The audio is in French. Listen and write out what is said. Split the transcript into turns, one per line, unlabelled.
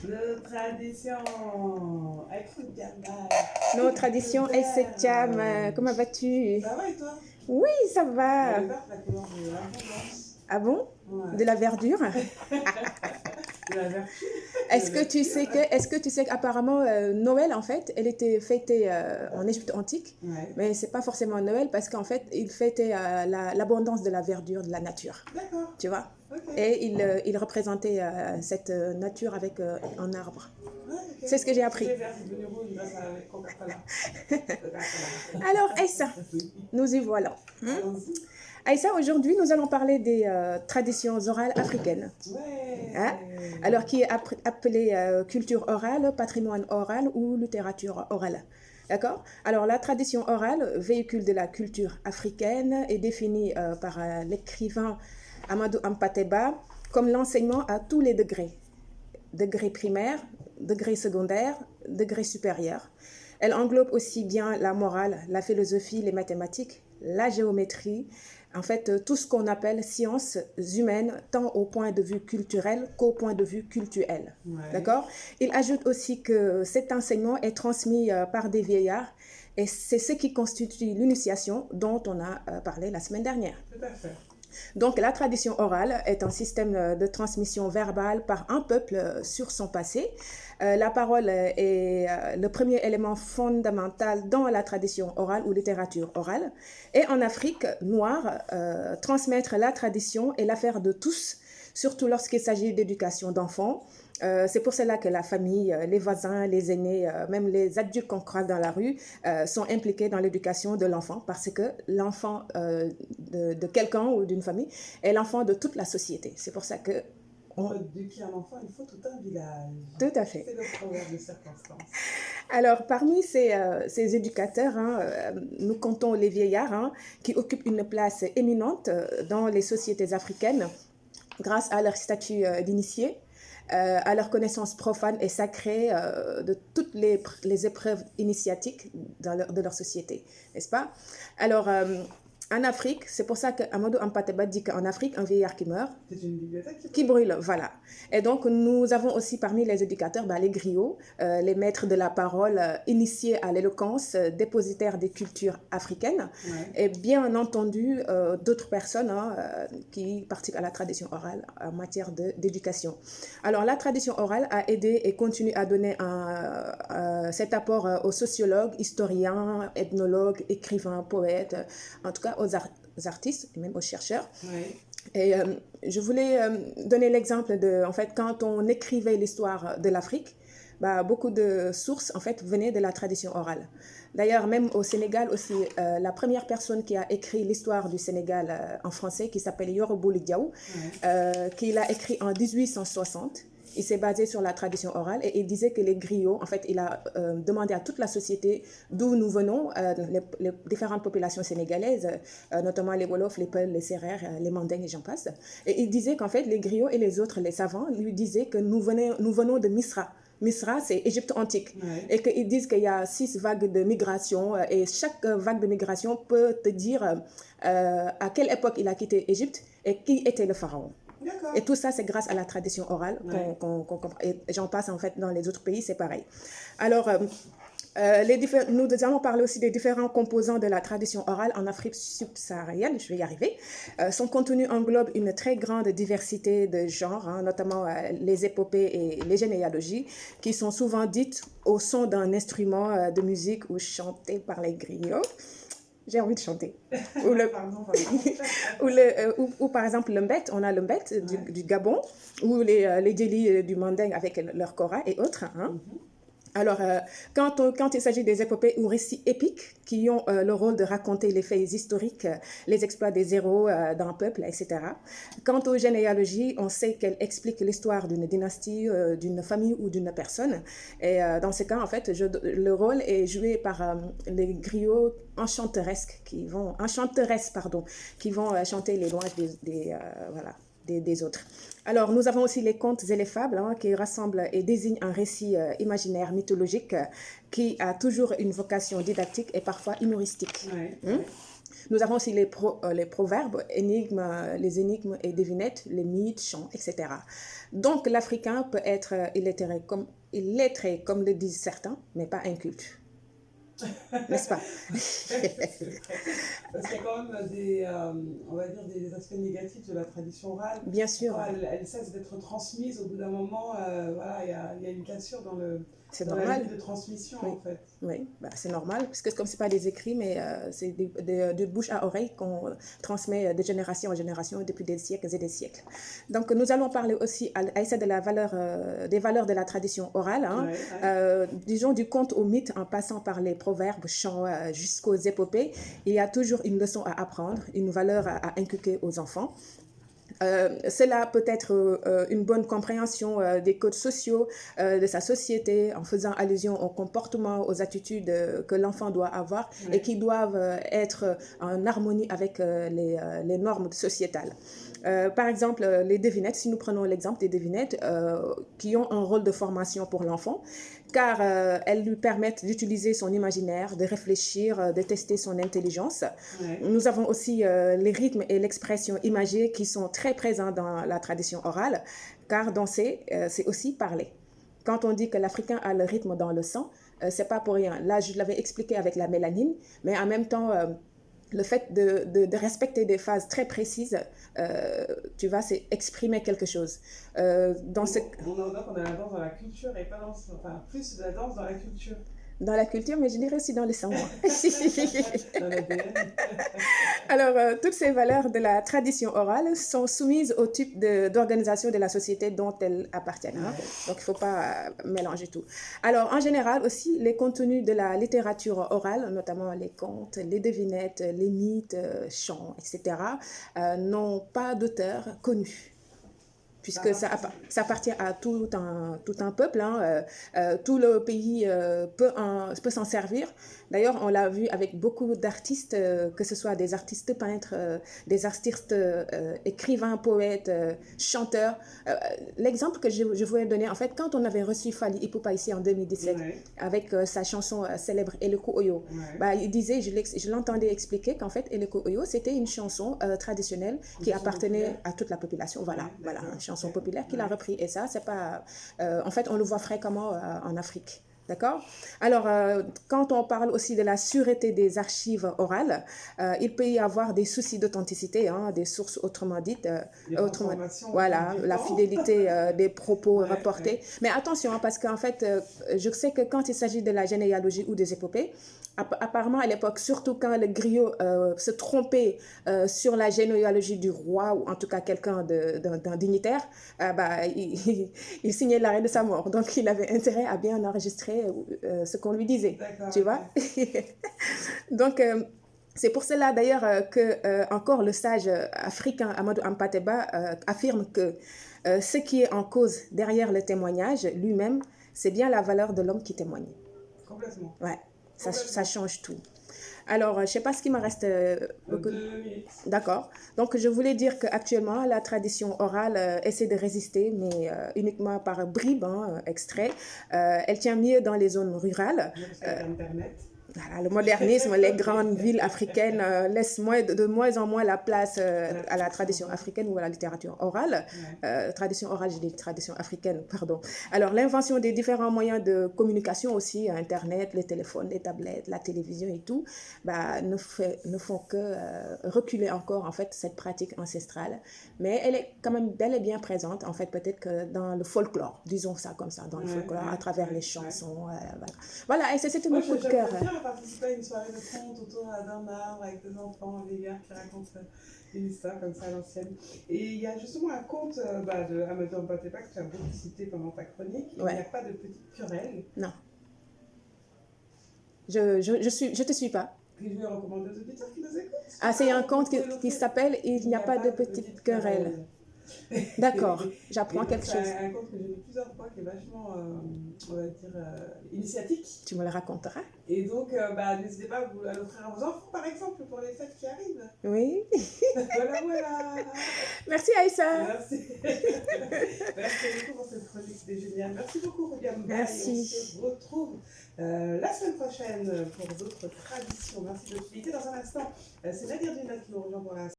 Nos traditions. Écoute, Diana.
Nos traditions et septième. Comment vas-tu?
Ça va et toi?
Oui, ça va.
Le vert, la couleur de l'abondance.
Ah bon?
Ouais.
De la verdure?
De la vertu.
Est-ce que tu sais qu'apparemment Noël en fait, elle était fêtée en Égypte antique,
Ouais.
mais c'est pas forcément Noël parce qu'en fait, ils fêtaient l'abondance de la verdure, de la nature.
D'accord.
Tu vois?
Ok.
Et il représentait cette nature avec un arbre.
Ouais, ok.
C'est ce que j'ai appris.
Les verts sont devenus rouges grâce à Coca-Cola. Coca-Cola.
Alors Aïssa, nous y voilà.
Allons-y.
Aïssa, aujourd'hui, nous allons parler des traditions orales africaines.
Ouais.
Hein? Alors, qui est appelée culture orale, patrimoine oral ou littérature orale. D'accord? Alors, la tradition orale, véhicule de la culture africaine, est définie par l'écrivain Amadou Hampâté-Bâ comme l'enseignement à tous les degrés. Degré primaire, degré secondaire, degré supérieur. Elle englobe aussi bien la morale, la philosophie, les mathématiques, la géométrie, en fait tout ce qu'on appelle sciences humaines, tant au point de vue culturel qu'au point de vue cultuel.
Ouais.
D'accord? Il ajoute aussi que cet enseignement est transmis par des vieillards et c'est ce qui constitue l'initiation dont on a parlé la semaine dernière.
Tout à fait.
Donc, la tradition orale est un système de transmission verbale par un peuple sur son passé. La parole est le premier élément fondamental dans la tradition orale ou littérature orale. Et en Afrique noire, transmettre la tradition est l'affaire de tous, surtout lorsqu'il s'agit d'éducation d'enfants. C'est pour cela que la famille, les voisins, les aînés, même les adultes qu'on croise dans la rue sont impliqués dans l'éducation de l'enfant parce que l'enfant de quelqu'un ou d'une famille est l'enfant de toute la société. C'est pour ça que...
Pour éduquer un enfant, il faut tout un village.
Tout à fait.
C'est le proverbe de circonstance.
Alors, parmi ces éducateurs, nous comptons les vieillards qui occupent une place éminente dans les sociétés africaines grâce à leur statut d'initié, à leur connaissance profane et sacrée de toutes les épreuves initiatiques de leur société, n'est-ce pas? Alors, en Afrique, c'est pour ça qu'Amadou Hampâté-Bâ dit qu'en Afrique, un vieillard qui meurt,
c'est une bibliothèque
qui brûle, voilà. Et donc, nous avons aussi parmi les éducateurs les griots, les maîtres de la parole, initiés à l'éloquence, dépositaires des cultures africaines, et bien entendu, d'autres personnes qui participent à la tradition orale en matière d'éducation. Alors, la tradition orale a aidé et continue à donner cet apport aux sociologues, historiens, ethnologues, écrivains, poètes, en tout cas aux artistes et même aux chercheurs.
Oui.
Et je voulais donner l'exemple de, en fait, quand on écrivait l'histoire de l'Afrique, beaucoup de sources, en fait, venaient de la tradition orale. D'ailleurs, même au Sénégal aussi, la première personne qui a écrit l'histoire du Sénégal en français, qui s'appelle Yoro Bouli Diaw, qui l'a écrit en 1860, il s'est basé sur la tradition orale et il disait que les griots, en fait, il a demandé à toute la société d'où nous venons, les différentes populations sénégalaises, notamment les Wolofs, les Peuls, les Sérères, les Mandingues et j'en passe. Et il disait qu'en fait, les griots et les autres, les savants, lui disaient que nous venons de Misra. Misra, c'est Égypte antique. Et qu'ils disent qu'il y a 6 vagues de migration et chaque vague de migration peut te dire à quelle époque il a quitté Égypte et qui était le pharaon. Et tout ça, c'est grâce à la tradition orale qu'on comprend. Et j'en passe, en fait, dans les autres pays, c'est pareil. Alors, nous allons parler aussi des différents composants de la tradition orale en Afrique subsaharienne, je vais y arriver. Son contenu englobe une très grande diversité de genres, notamment les épopées et les généalogies, qui sont souvent dites au son d'un instrument de musique ou chantées par les griots. J'ai envie de chanter. Ou par exemple le mbet, on a le mbet du Gabon, ou les djeli du Manding avec leur kora et autres. Alors, quand il s'agit des épopées ou récits épiques qui ont le rôle de raconter les faits historiques, les exploits des héros d'un peuple, etc. Quant aux généalogies, on sait qu'elles expliquent l'histoire d'une dynastie, d'une famille ou d'une personne. Et dans ce cas, en fait, le rôle est joué par les griots enchanteresses qui vont chanter les louanges des autres. Alors, nous avons aussi les contes et les fables qui rassemblent et désignent un récit imaginaire mythologique qui a toujours une vocation didactique et parfois humoristique. Nous avons aussi les proverbes, les énigmes et devinettes, les mythes, chants, etc. Donc l'Africain peut être illettré, comme le disent certains, mais pas inculte. N'est-ce pas?
C'est vrai. Parce qu'il y a quand même on va dire des aspects négatifs de la tradition orale.
Bien sûr,
Quand elle cesse d'être transmise, au bout d'un moment, voilà, il y a une cassure
c'est
dans la
normal.
ligne de transmission,
Oui.
en fait.
Oui, bah, c'est normal, parce que comme ce n'est pas des écrits, mais c'est de bouche à oreille qu'on transmet de génération en génération depuis des siècles et des siècles. Donc, nous allons parler aussi, Aïssa, de des valeurs de la tradition orale, hein. Disons du conte au mythe, en passant par les proverbes, chants jusqu'aux épopées. Il y a toujours une leçon à apprendre, une valeur à inculquer aux enfants. Cela peut être une bonne compréhension des codes sociaux de sa société en faisant allusion aux comportements, aux attitudes que l'enfant doit avoir et qui doivent être en harmonie avec les normes sociétales. Par exemple, les devinettes, si nous prenons l'exemple des devinettes qui ont un rôle de formation pour l'enfant, car elles lui permettent d'utiliser son imaginaire, de réfléchir, de tester son intelligence. Nous avons aussi les rythmes et l'expression imagée qui sont très présents dans la tradition orale, car danser, c'est aussi parler. Quand on dit que l'Africain a le rythme dans le sang, c'est pas pour rien. Là, je l'avais expliqué avec la mélanine, mais en même temps, le fait de respecter des phases très précises, tu vois, c'est exprimer quelque chose.
On a la danse dans la culture et pas plus de la danse dans la culture.
Dans la culture, mais je dirais aussi dans le sang.
Dans l'ADN.
Alors, toutes ces valeurs de la tradition orale sont soumises au type d'organisation de la société dont elles appartiennent. Hein. Donc, il ne faut pas mélanger tout. Alors, en général aussi, les contenus de la littérature orale, notamment les contes, les devinettes, les mythes, chants, etc., n'ont pas d'auteur connu, puisque ça appartient à tout un peuple. Hein. Tout le pays peut s'en servir. D'ailleurs, on l'a vu avec beaucoup d'artistes, que ce soit des artistes peintres, des artistes écrivains, poètes, chanteurs. L'exemple que je voulais donner, en fait, quand on avait reçu Fally Ipupa ici en 2017, avec sa chanson célèbre Eleko Oyo, bah, il disait, je l'entendais expliquer qu'en fait, Eleko Oyo, c'était une chanson traditionnelle qui appartenait à toute la population. Voilà, une chanson populaire qu'il a repris. Et ça, c'est pas... en fait, on le voit fréquemment en Afrique. D'accord? Alors, quand on parle aussi de la sûreté des archives orales, il peut y avoir des soucis d'authenticité, hein, des sources autrement dites, voilà, la fidélité des propos rapportés. Mais attention, hein, parce qu'en fait, je sais que quand il s'agit de la généalogie ou des épopées, apparemment à l'époque, surtout quand le griot se trompait sur la généalogie du roi, ou en tout cas quelqu'un d'un dignitaire, bah, il signait l'arrêt de sa mort. Donc, il avait intérêt à bien enregistrer ce qu'on lui disait, tu vois. Donc, c'est pour cela d'ailleurs que encore le sage africain Amadou Hampâté-Bâ affirme que ce qui est en cause derrière le témoignage lui-même, c'est bien la valeur de l'homme qui témoigne.
Complètement.
Ouais, ça change tout. Alors, je ne sais pas ce qu'il me reste.
2 minutes.
D'accord. Donc, je voulais dire qu'actuellement, la tradition orale essaie de résister, mais uniquement par bribes, hein, extraits. Elle tient mieux dans les zones rurales.
Internet.
Voilà, le modernisme, les grandes villes africaines laissent de moins en moins la place à la tradition africaine ou à la littérature orale. Tradition orale, je dis tradition africaine, pardon. Alors, l'invention des différents moyens de communication aussi, Internet, les téléphones, les tablettes, la télévision et tout, bah, ne font que reculer encore, en fait, cette pratique ancestrale. Mais elle est quand même bel et bien présente, en fait, peut-être que dans le folklore, disons ça comme ça, dans le folklore, à travers les chansons. Voilà, et c'était mon coup de cœur.
Participer à une soirée de conte autour d'un arbre avec des enfants, des gars qui racontent une histoire comme ça à l'ancienne. Et il y a justement un conte de Amadou Hampâté-Bâ que tu as beaucoup cité pendant ta chronique. Il n'y a pas de petite querelle.
Non. Je te suis pas.
Que je vais recommander aux auditeurs qui nous écoutent.
Ah, c'est un conte qui s'appelle Il n'y a pas de petite querelle. D'accord, j'apprends quelque chose.
C'est un conte que j'ai lu plusieurs fois qui est vachement, on va dire, initiatique.
Tu me le raconteras.
Et donc, n'hésitez pas à l'offrir à vos enfants, par exemple, pour les fêtes qui arrivent.
Oui.
Voilà.
Merci Aïssa.
Merci. Merci beaucoup pour cette chronique, c'était génial. Merci beaucoup, Rubiam.
Merci.
Et on se retrouve la semaine prochaine pour d'autres traditions. Merci de votre fidélité. Dans un instant, c'est Nadir Djenad qui nous rejoint pour la